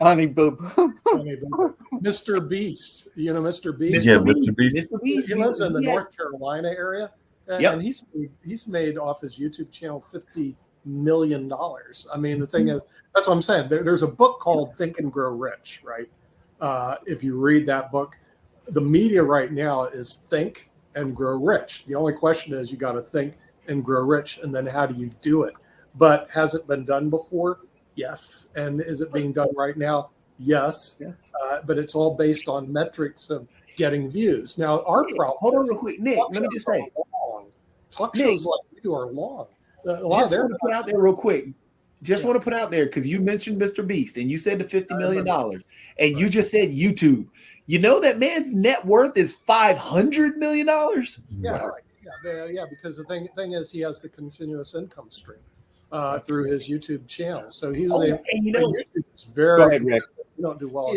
Honey Boo Boo. Mr. Beast. You know Mr. Beast? Yeah, Mr. Beast. Mr. Beast. He lives in the North Carolina area. Yep. And he's made off his YouTube channel $50 million. I mean, the thing is, that's what I'm saying. There's a book called Think and Grow Rich, right? If you read that book, the media right now is think and grow rich. The only question is you got to think and grow rich, and then how do you do it? But has it been done before? Yes. And is it being done right now? Yes. But it's all based on metrics of getting views. Now, our problem. Hold on real quick, Nick. Let me just say, talk shows like we do are long. Just want to put out there real quick. Just want to put out there because you mentioned Mr. Beast and you said the $50 million, and you just said YouTube. You know that man's net worth is $500 million. Yeah, yeah. Because the thing is, he has the continuous income stream through his YouTube channel. So he's YouTube is very. Go ahead, Rick. You don't do well.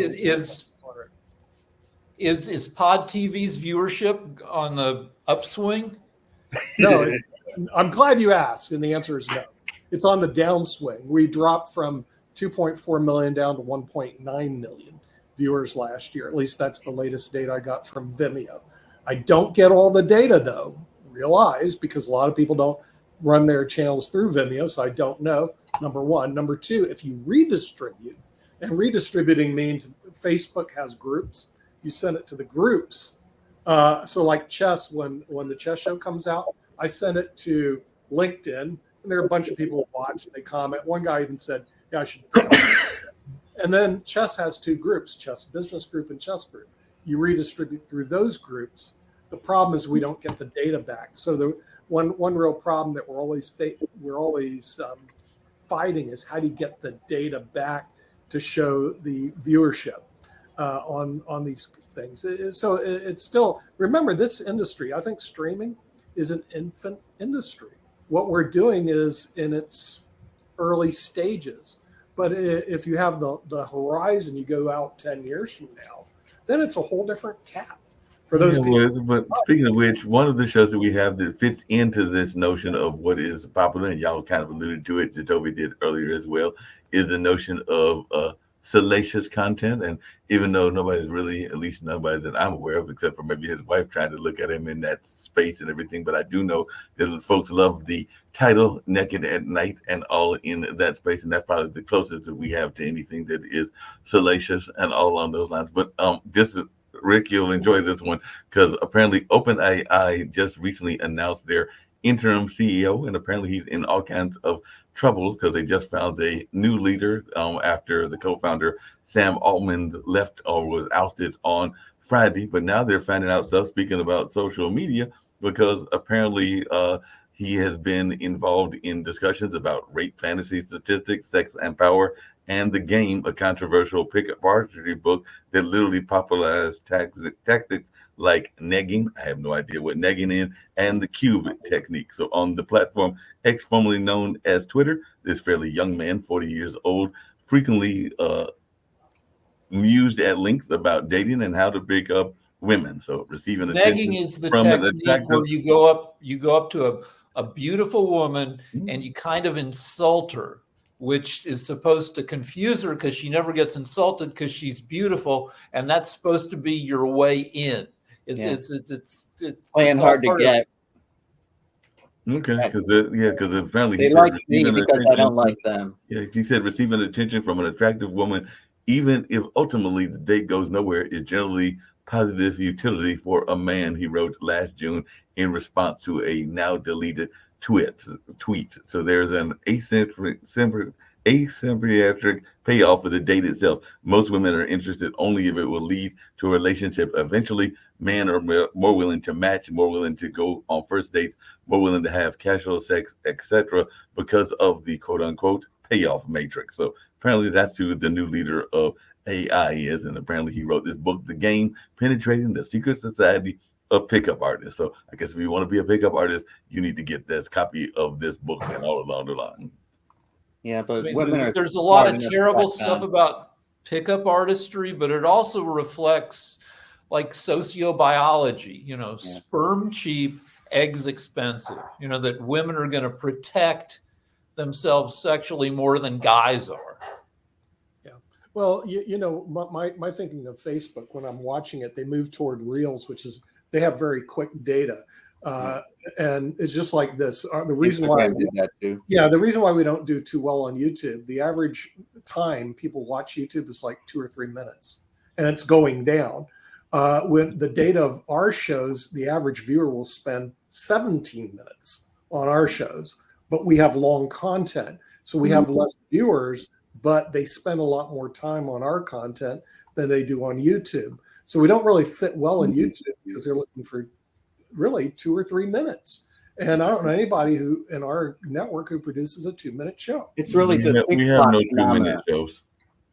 Is Pod TV's viewership on the upswing? No, I'm glad you asked, and the answer is no. It's on the downswing. We dropped from 2.4 million down to 1.9 million viewers last year. At least that's the latest data I got from Vimeo. I don't get all the data though, realize, because a lot of people don't run their channels through Vimeo, so I don't know, number one. Number two, if you redistribute, and redistributing means Facebook has groups, you send it to the groups. So like chess, when the chess show comes out, I send it to LinkedIn, and there are a bunch of people who watch, they comment. One guy even said, yeah, I should. And then chess has two groups, chess business group and chess group. You redistribute through those groups. The problem is we don't get the data back. So the one real problem that we're always fighting is how do you get the data back to show the viewership on these things. So it's still, remember this industry, I think streaming is an infant industry. What we're doing is in its early stages. But if you have the horizon, you go out 10 years from now, then it's a whole different cap for those people. But speaking of which, one of the shows that we have that fits into this notion of what is popular, and y'all kind of alluded to it, that Toby did earlier as well, is the notion of salacious content. And even though nobody's really, at least nobody that I'm aware of, except for maybe his wife trying to look at him in that space and everything, but I do know that folks love the title Naked at Night and all in that space, and that's probably the closest that we have to anything that is salacious and all along those lines. But this is, Rick, you'll enjoy this one, because apparently OpenAI just recently announced their interim CEO, and apparently he's in all kinds of trouble because they just found a new leader after the co-founder Sam Altman left or was ousted on Friday. But now they're finding out stuff, speaking about social media, because apparently he has been involved in discussions about rape fantasy statistics, sex and power, and The Game, a controversial pickup archery book that literally popularized tactics like negging. I have no idea what negging is, and the cube technique. So on the platform X, formerly known as Twitter, this fairly young man, 40 years old, frequently mused at length about dating and how to pick up women. So receiving negging is the technique where you go up to a beautiful woman and you kind of insult her, which is supposed to confuse her because she never gets insulted because she's beautiful, and that's supposed to be your way in. It's playing hard to get. Okay, because apparently they like me because I don't like them. Yeah, he said receiving attention from an attractive woman, even if ultimately the date goes nowhere, is generally positive utility for a man, he wrote last June in response to a now deleted tweet. So there's an asymmetric payoff for the date itself. Most women are interested only if it will lead to a relationship eventually. Men are more willing to match, more willing to go on first dates, more willing to have casual sex, etc., because of the quote-unquote payoff matrix. So apparently that's who the new leader of AI is, and apparently he wrote this book, The Game, Penetrating the Secret Society of Pickup Artists. So I guess if you want to be a pickup artist, you need to get this copy of this book and all along the line. Yeah, but I mean, women are there's a lot smart of enough to terrible catch stuff on. about pickup artistry, but it also reflects like sociobiology, Yeah. sperm cheap, eggs expensive, that women are going to protect themselves sexually more than guys are. Yeah. Well, my thinking of Facebook, when I'm watching it, they move toward Reels, which is they have very quick data. And it's just like this. The reason why Instagram did that too. Yeah, the reason why we don't do too well on YouTube, the average time people watch YouTube is like 2 or 3 minutes, and it's going down. With the data of our shows, the average viewer will spend 17 minutes on our shows, but we have long content, so we have less viewers, but they spend a lot more time on our content than they do on YouTube. So we don't really fit well in YouTube because they're looking for really 2 or 3 minutes. And I don't know anybody who in our network who produces a 2-minute show. It's really the we have TikTok no phenomena. 2-minute shows.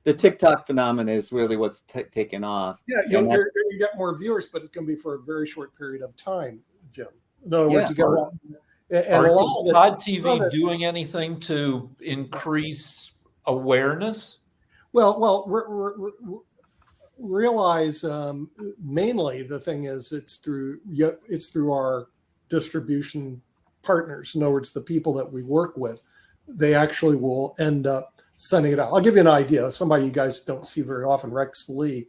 The TikTok phenomenon is really what's taken off. Yeah, And you get more viewers, but it's going to be for a very short period of time, Jim. In other words, you get a lot. And a lot Is of it, Pod TV doing anything to increase awareness? Well, realize mainly the thing is it's through our distribution partners. In other words, the people that we work with, they actually will end up sending it out. I'll give you an idea. Somebody you guys don't see very often, Rex Lee,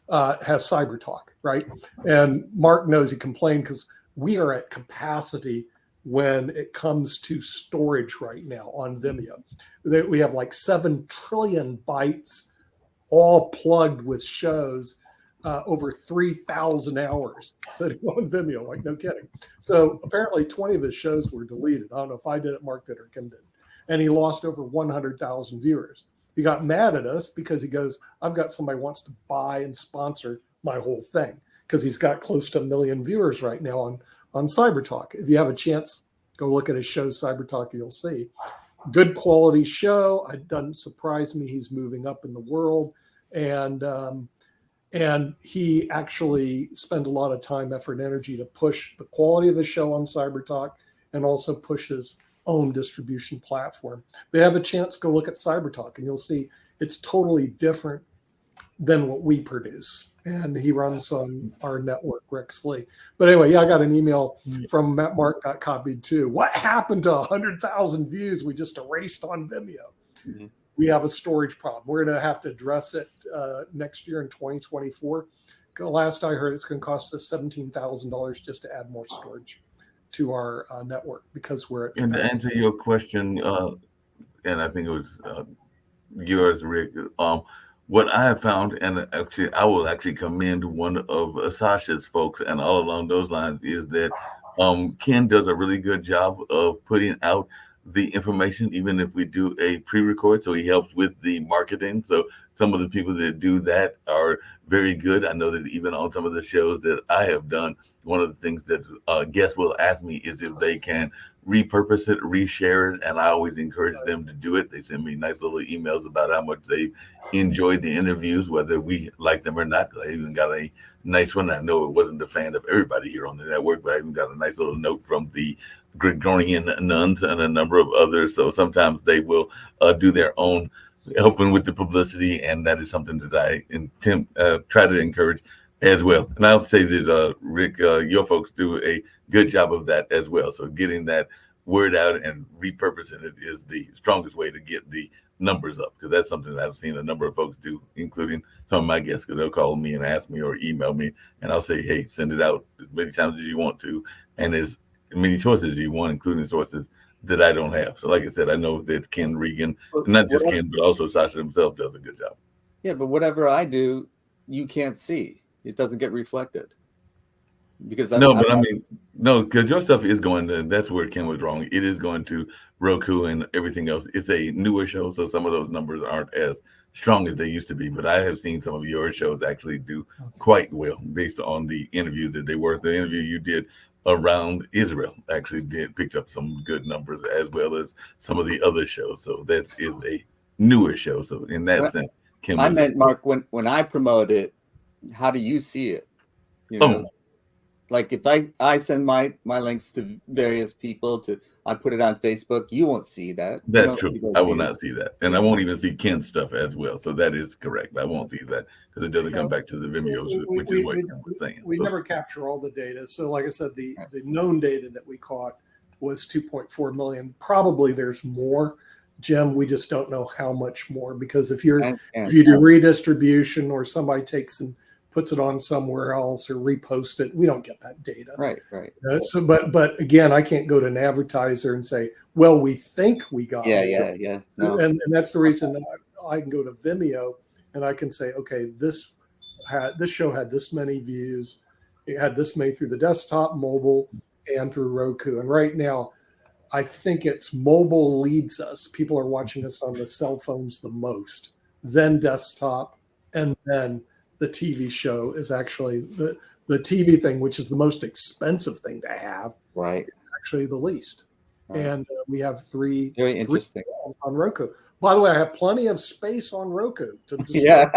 has Cyber Talk, right? And Mark knows he complained because we are at capacity when it comes to storage right now on Vimeo. We have like 7 trillion bytes all plugged with shows, over 3,000 hours sitting on Vimeo, like no kidding. So apparently 20 of his shows were deleted. I don't know if I did it, Mark did, or Kim did. And he lost over 100,000 viewers. He got mad at us because he goes, I've got somebody who wants to buy and sponsor my whole thing, because he's got close to 1 million viewers right now on Cyber Talk. If you have a chance, go look at his show, Cyber Talk, you'll see. Good quality show. It doesn't surprise me he's moving up in the world. And he actually spent a lot of time, effort, and energy to push the quality of the show on Cyber Talk and also push his own distribution platform. If you have a chance, go look at Cyber Talk and you'll see it's totally different than what we produce. And he runs on our network, Rex Lee. But anyway, yeah, I got an email from Matt. Mark got copied too. What happened to 100,000 views we just erased on Vimeo? Mm-hmm. We have a storage problem. We're going to have to address it next year in 2024. Last I heard, it's going to cost us $17,000 just to add more storage to our network because we're at capacity. And to answer your question, and I think it was yours, Rick, what I have found, and actually I will actually commend one of Sasha's folks and all along those lines, is that Ken does a really good job of putting out the information, even if we do a pre-record. So he helps with the marketing. So some of the people that do that are very good. I know that even on some of the shows that I have done, one of the things that guests will ask me is if they can repurpose it, reshare it, and I always encourage them to do it. They send me nice little emails about how much they enjoyed the interviews, whether we like them or not. I even got a nice one. I know it wasn't a fan of everybody here on the network, but I even got a nice little note from the Gregorian nuns and a number of others. So sometimes they will do their own helping with the publicity, and that is something that I try to encourage as well. And I'll say that Rick, your folks do a good job of that as well. So getting that word out and repurposing it is the strongest way to get the numbers up, because that's something that I've seen a number of folks do, including some of my guests, because they'll call me and ask me or email me, and I'll say, hey, send it out as many times as you want to, and as many choices as you want, including sources that I don't have. So like I said, I know that Ken Regan, not just Ken, but also Sasha himself, does a good job. Yeah, but whatever I do, you can't see. It doesn't get reflected. Because because your stuff is going to, that's where Ken was wrong. It is going to Roku and everything else. It's a newer show, so some of those numbers aren't as strong as they used to be. But I have seen some of your shows actually do quite well based on the interviews that they were. The interview you did around Israel actually picked up some good numbers, as well as some of the other shows. So that is a newer show. So in that sense, Kim, I meant, Mark, when I promote it, how do you see it? You know? like if I send my links to various people I put it on Facebook, you won't see that. That's true. I will not see that. And I won't even see Ken's stuff as well. So that is correct. I won't see that because it doesn't come back to the Vimeos, which is what Ken was saying. We never capture all the data. So like I said, the known data that we caught was 2.4 million. Probably there's more, Jim. We just don't know how much more, because if you do redistribution or somebody takes and puts it on somewhere else or repost it, we don't get that data. Right. So, but again, I can't go to an advertiser and say, well, we think we got it. Yeah. No. And that's the reason that I can go to Vimeo and I can say, okay, this show had this many views. It had this many through the desktop, mobile, and through Roku. And right now, I think it's mobile leads us. People are watching us on the cell phones the most, then desktop, and then the TV show is actually the TV thing, which is the most expensive thing to have. Right. Actually the least. Right. And we have three. Very interesting. On Roku. By the way, I have plenty of space on Roku to yeah.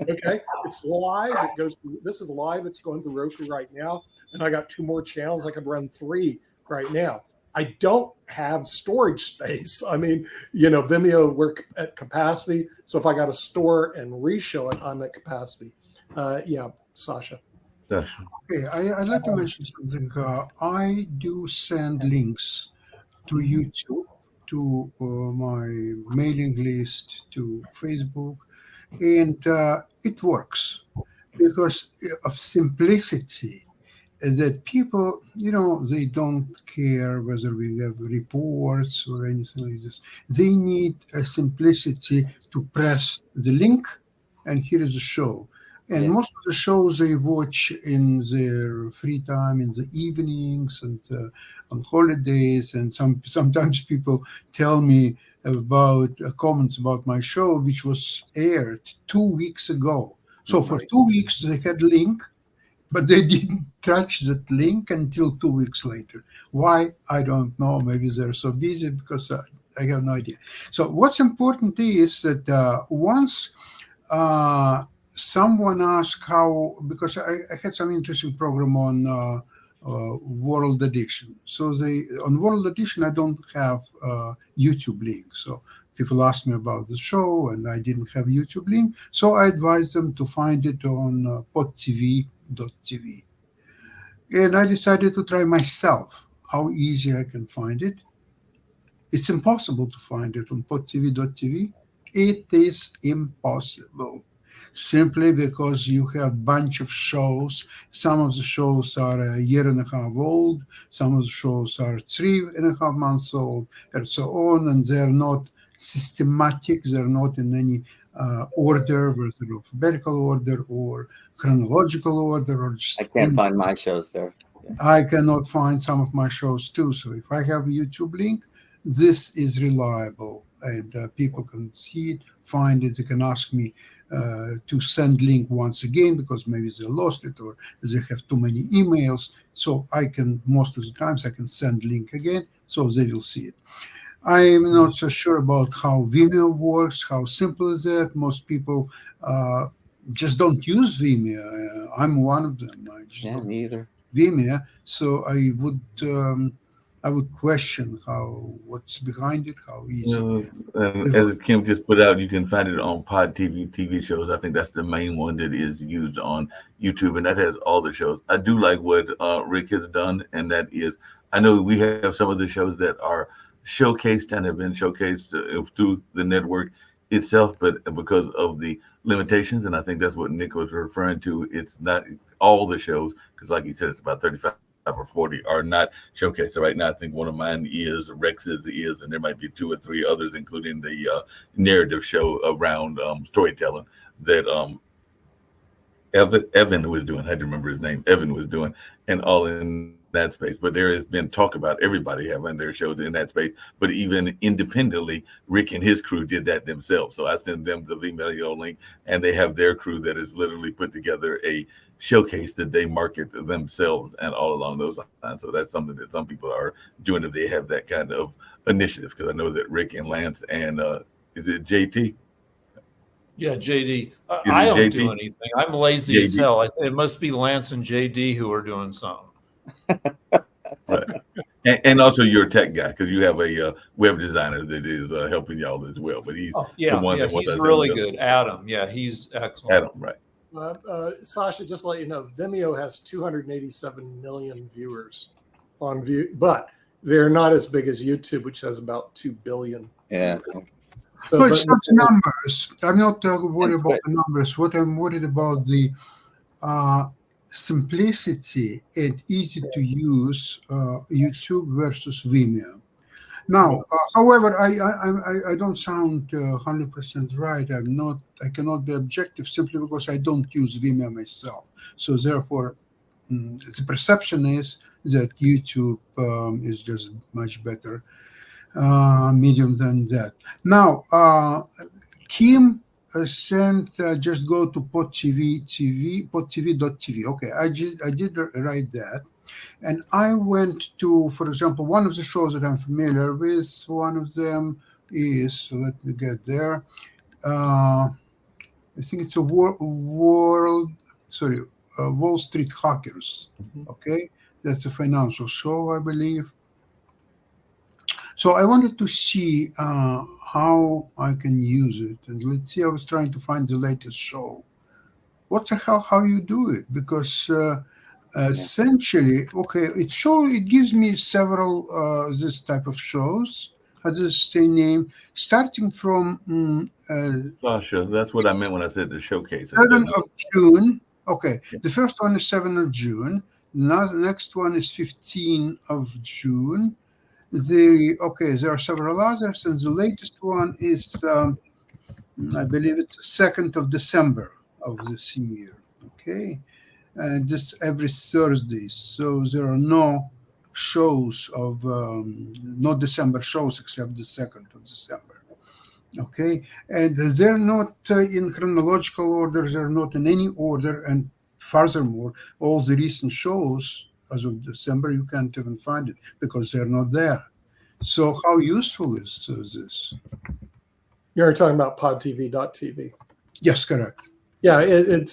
Okay, it's live. It goes through, this is live. It's going through Roku right now, and I got 2 more channels. I could run 3 right now. I don't have storage space. I mean, Vimeo work at capacity. So if I got to store and reshow it, I'm at capacity. Sasha. Okay, I'd like to mention something. I do send links to YouTube, to my mailing list, to Facebook, and it works because of simplicity. That people, they don't care whether we have reports or anything like this. They need a simplicity to press the link, and here is the show. And most of the shows they watch in their free time, in the evenings and on holidays. And sometimes people tell me about comments about my show, which was aired 2 weeks ago. So for 2 weeks they had link, but they didn't touch that link until 2 weeks later. Why? I don't know. Maybe they're so busy, because I have no idea. So what's important is that once someone asked how, because I had some interesting program on World Edition. So on World Edition, I don't have YouTube link. So people asked me about the show, and I didn't have YouTube link. So I advised them to find it on podtv.tv. And I decided to try myself how easy I can find it. It's impossible to find it on podtv.tv. It is impossible, simply because you have a bunch of shows. Some of the shows are a year and a half old. Some of the shows are 3.5 months old, and so on. And they're not systematic. They're not in any order, whether alphabetical order or chronological order, or just I can't find my shows there. Yeah. I cannot find some of my shows too. So if I have a YouTube link, this is reliable, and people can see it, find it. They can ask me to send link once again, because maybe they lost it or they have too many emails. So I can, most of the times, I can send link again, so they will see it. I'm not so sure about how Vimeo works. How simple is that? Most people just don't use Vimeo. I'm one of them. I just don't me either. Vimeo. So I would question what's behind it, how easy. As Kim just put out, you can find it on Pod TV shows. I think that's the main one that is used on YouTube, and that has all the shows. I do like what Rick has done, and that is, I know we have some of the shows that are showcased and have been showcased through the network itself, but because of the limitations, and I think that's what Nick was referring to, it's not all the shows, because like he said, it's about 35 or 40 are not showcased. So right now, I think one of mine is, Rex's is, and there might be 2 or 3 others, including the narrative show around storytelling that Evan was doing. I had to remember his name. Evan was doing, and all in that space. But there has been talk about everybody having their shows in that space. But even independently, Rick and his crew did that themselves. So I send them the Vimeo link, and they have their crew that has literally put together a showcase that they market themselves and all along those lines. So that's something that some people are doing if they have that kind of initiative. Because I know that Rick and Lance and is it JT? Yeah, JD. Is I it don't do JT? anything. I'm lazy as JD. hell. It must be Lance and JD who are doing something. Right. And also you're a tech guy because you have a web designer that is helping y'all as well. But he's Oh, the yeah, one yeah, that, once I he's say really does good. Adam, yeah, he's excellent. Adam, right? Sasha, just to let you know, Vimeo has 287 million viewers on view, but they're not as big as YouTube, which has about 2 billion. Yeah. So, No, but it's not the numbers. I'm not worried And about the numbers. What I'm worried about the simplicity and easy to use YouTube versus Vimeo. Now, however, I don't sound 100% right. I cannot be objective simply because I don't use Vimeo myself. So therefore, the perception is that YouTube is just much better medium than that. Now, Kim sent just go to podtv.tv. Okay, I did write that. And I went to, for example, one of the shows that I'm familiar with. One of them is, let me get there. I think it's a Wall Street Hackers. Okay, that's a financial show, I believe. So I wanted to see how I can use it, and let's see. I was trying to find the latest show. What the hell? How you do it? Because essentially, okay, it gives me several this type of shows. How does it say name? Starting from Sasha, that's what I meant when I said the showcase. 7 of June. Okay, Yeah. the first one is 7 of June. The next one is 15 of June. There are several others, and the latest one is I believe it's the 2nd of December of this year. Okay, and this every Thursday. So there are no shows of no December shows except the 2nd of December. Okay, and they're not in chronological order. They're not in any order, and furthermore, all the recent shows as of December you can't even find it because they're not there. So how useful is this? you're talking about podtv.tv. Yes, correct. Yeah, it's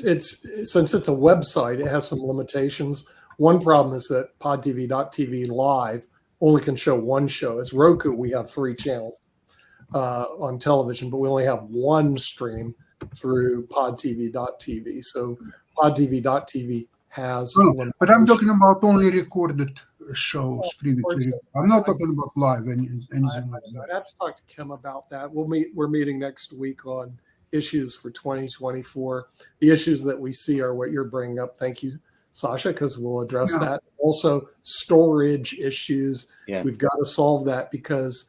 since it's a website, it has some limitations. One problem is that podtv.tv live only can show one show. As Roku, we have 3 channels on television, but we only have one stream through podtv.tv. So podtv.tv has but I'm talking about only recorded shows previously. I'm not talking about live anything like that. I have to talk to Kim about that. We're meeting next week on issues for 2024. The issues that we see are what you're bringing up. Thank you, Sasha, because we'll address that. Also, storage issues. Yeah. We've got to solve that because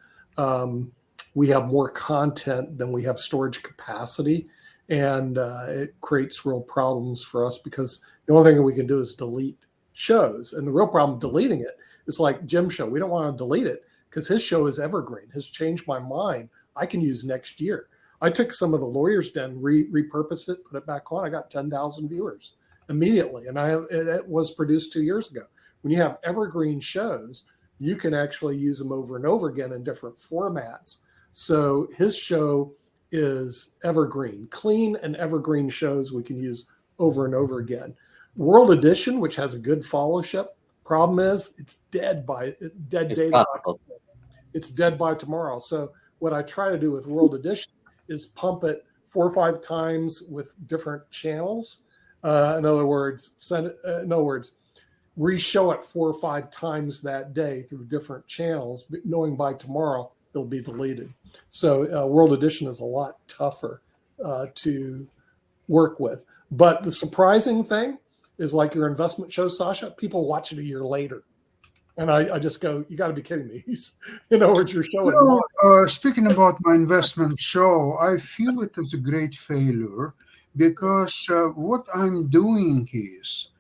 we have more content than we have storage capacity. And it creates real problems for us because the only thing we can do is delete shows. And the real problem deleting it is like Jim's show. We don't want to delete it because his show is evergreen. Has changed my mind. I can use next year. I took some of the Lawyer's Den, repurposed it, put it back on. I got 10,000 viewers immediately. And it was produced 2 years ago. When you have evergreen shows, you can actually use them over and over again in different formats. So his show is evergreen, clean and evergreen shows we can use over and over again. World Edition, which has a good followership, problem is it's dead data. It's dead by tomorrow. So what I try to do with World Edition is pump it 4 or 5 times with different channels. In other words, re-show it 4 or 5 times that day through different channels, knowing by tomorrow it'll be deleted. So World Edition is a lot tougher to work with. But the surprising thing is, like your investment show, Sasha, people watch it a year later. And I just go, you got to be kidding me. In other words, you're showing. Speaking about my investment show, I feel it is a great failure because what I'm doing is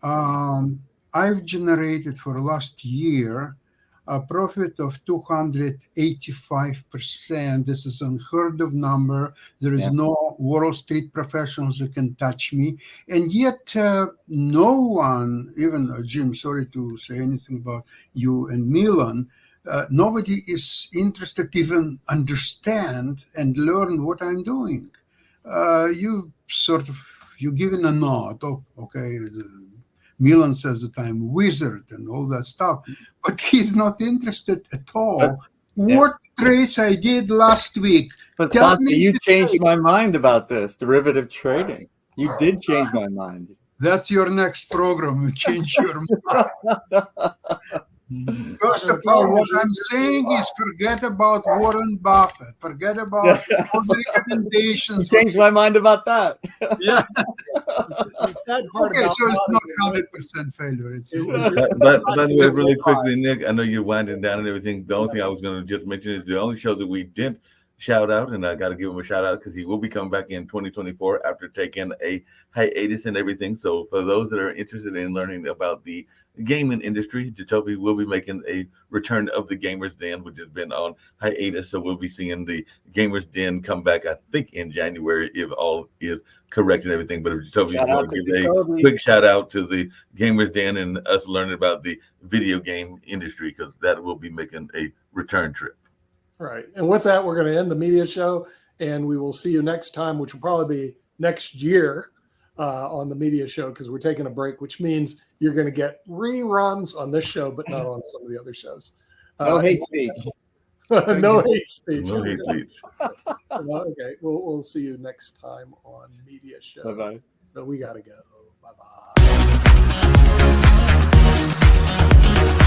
I've generated for last year a profit of 285%. This is an unheard of number. There is no Wall Street professionals that can touch me. And yet no one, even Jim, sorry to say anything about you and Milan, nobody is interested to even understand and learn what I'm doing. you sort of you give in a nod. Oh, okay. Milan says that I'm wizard and all that stuff, but he's not interested at all. What trace I did last week? But Santi, you changed my mind about this derivative trading. You did change my mind. That's your next program. You change your mind. First of all, what I'm saying is forget about Warren Buffett. Forget about all the recommendations. You changed my mind about that. Yeah. Okay, so it's not 100% failure. It's but by the way, really quickly, Nick, I know you're winding down and everything. The only thing I was going to just mention is the only show that we didn't shout out, and I got to give him a shout out because he will be coming back in 2024 after taking a hiatus and everything. So for those that are interested in learning about the gaming industry, Jacoby will be making a return of the Gamers Den, which has been on hiatus. So we'll be seeing the Gamers Den come back, I think, in January, if all is correct and everything. But if Jacoby is going to give a quick shout out to the Gamers Den and us learning about the video game industry, because that will be making a return trip. Right. And with that, we're going to end the media show, and we will see you next time, which will probably be next year on the media show, because we're taking a break, which means you're going to get reruns on this show, but not on some of the other shows. No hate speech. No hate speech. No hate speech. Okay. We'll see you next time on media show. Bye-bye. So we got to go. Bye-bye.